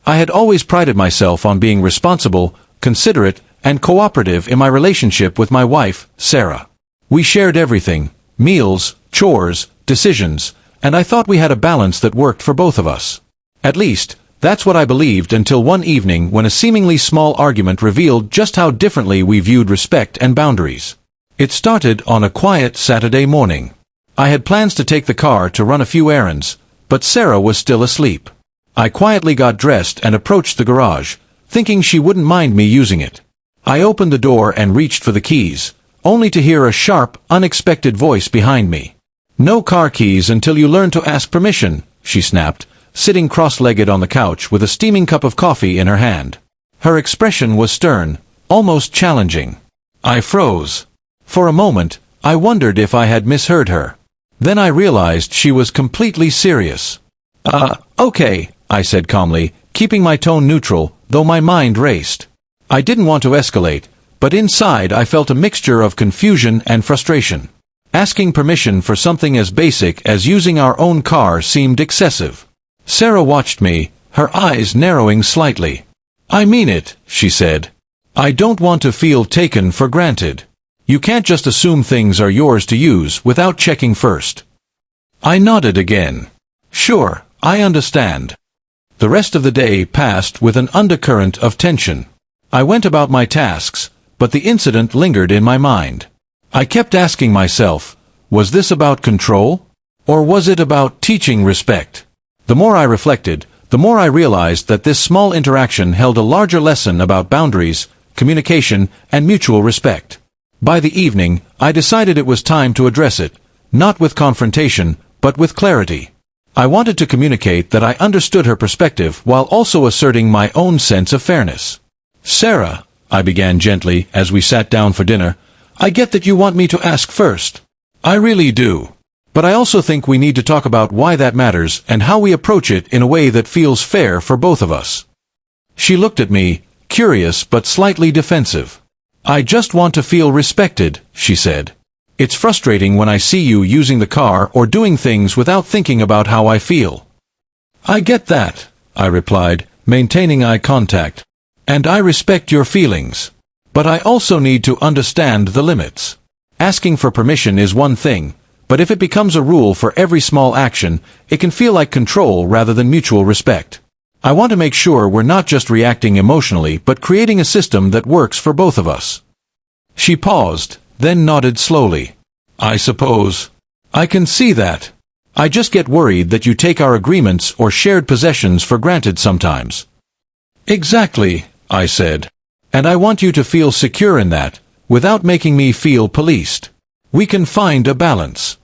I had always prided myself on being responsible, considerate, and cooperative in my relationship with my wife, Sarah. We shared everything: meals, chores, decisions, and I thought we had a balance that worked for both of us. At least, that's what I believed until one evening when a seemingly small argument revealed just how differently we viewed respect and boundaries. It started on a quiet Saturday morning. I had plans to take the car to run a few errands, but Sarah was still asleep. I quietly got dressed and approached the garage, thinking she wouldn't mind me using it. I opened the door and reached for the keys, only to hear a sharp, unexpected voice behind me. "No car keys until you learn to ask permission," she snapped, sitting cross-legged on the couch with a steaming cup of coffee in her hand. Her expression was stern, almost challenging. I froze. For a moment, I wondered if I had misheard her. Then I realized she was completely serious. Okay, I said calmly, keeping my tone neutral, though my mind raced. I didn't want to escalate, but inside I felt a mixture of confusion and frustration. Asking permission for something as basic as using our own car seemed excessive. Sarah watched me, her eyes narrowing slightly. "I mean it," she said. "I don't want to feel taken for granted. You can't just assume things are yours to use without checking first." I nodded again. "Sure, I understand." The rest of the day passed with an undercurrent of tension. I went about my tasks, but the incident lingered in my mind. I kept asking myself, was this about control? Or was it about teaching respect? The more I reflected, the more I realized that this small interaction held a larger lesson about boundaries, communication, and mutual respect. By the evening, I decided it was time to address it, not with confrontation, but with clarity. I wanted to communicate that I understood her perspective while also asserting my own sense of fairness. "Sarah," I began gently as we sat down for dinner, "I get that you want me to ask first. I really do. But I also think we need to talk about why that matters and how we approach it in a way that feels fair for both of us." She looked at me, curious but slightly defensive. "I just want to feel respected," she said. "It's frustrating when I see you using the car or doing things without thinking about how I feel." "I get that," I replied, maintaining eye contact. "And I respect your feelings. But I also need to understand the limits. Asking for permission is one thing, but if it becomes a rule for every small action, it can feel like control rather than mutual respect. I want to make sure we're not just reacting emotionally but creating a system that works for both of us." She paused, then nodded slowly. "I suppose. I can see that. I just get worried that you take our agreements or shared possessions for granted sometimes." "Exactly," I said. "And I want you to feel secure in that, without making me feel policed. We can find a balance."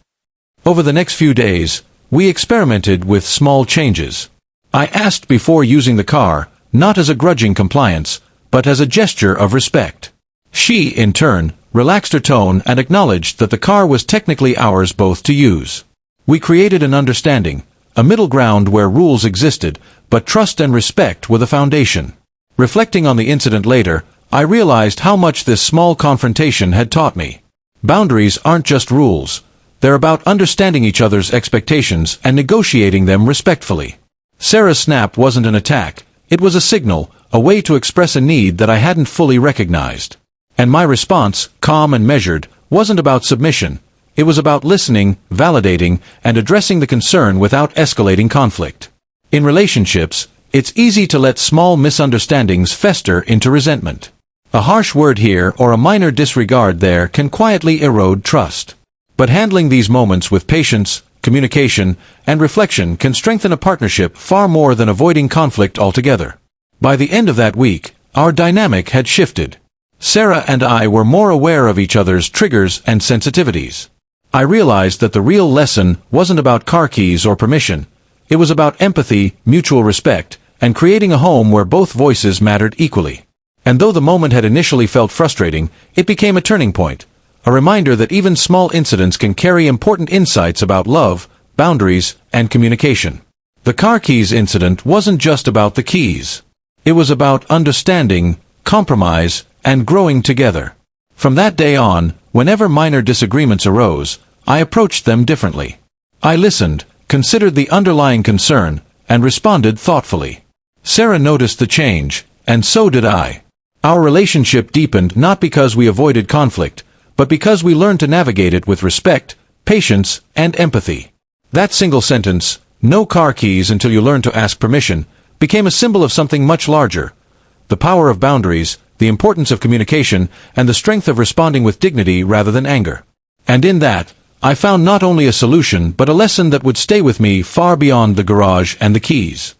Over the next few days, we experimented with small changes. I asked before using the car, not as a grudging compliance, but as a gesture of respect. She, in turn, relaxed her tone and acknowledged that the car was technically ours both to use. We created an understanding, a middle ground where rules existed, but trust and respect were the foundation. Reflecting on the incident later, I realized how much this small confrontation had taught me. Boundaries aren't just rules. They're about understanding each other's expectations and negotiating them respectfully. Sarah's snap wasn't an attack. It was a signal, a way to express a need that I hadn't fully recognized. And my response, calm and measured, wasn't about submission. It was about listening, validating, and addressing the concern without escalating conflict. In relationships, it's easy to let small misunderstandings fester into resentment. A harsh word here or a minor disregard there can quietly erode trust. But handling these moments with patience, communication, and reflection can strengthen a partnership far more than avoiding conflict altogether. By the end of that week, our dynamic had shifted. Sarah and I were more aware of each other's triggers and sensitivities. I realized that the real lesson wasn't about car keys or permission. It was about empathy, mutual respect, and creating a home where both voices mattered equally. And though the moment had initially felt frustrating, it became a turning point. A reminder that even small incidents can carry important insights about love, boundaries, and communication. The car keys incident wasn't just about the keys. It was about understanding, compromise, and growing together. From that day on, whenever minor disagreements arose, I approached them differently. I listened, considered the underlying concern, and responded thoughtfully. Sarah noticed the change, and so did I. Our relationship deepened not because we avoided conflict, but because we learned to navigate it with respect, patience, and empathy. That single sentence, "No car keys until you learn to ask permission," became a symbol of something much larger: the power of boundaries, the importance of communication, and the strength of responding with dignity rather than anger. And in that, I found not only a solution but a lesson that would stay with me far beyond the garage and the keys.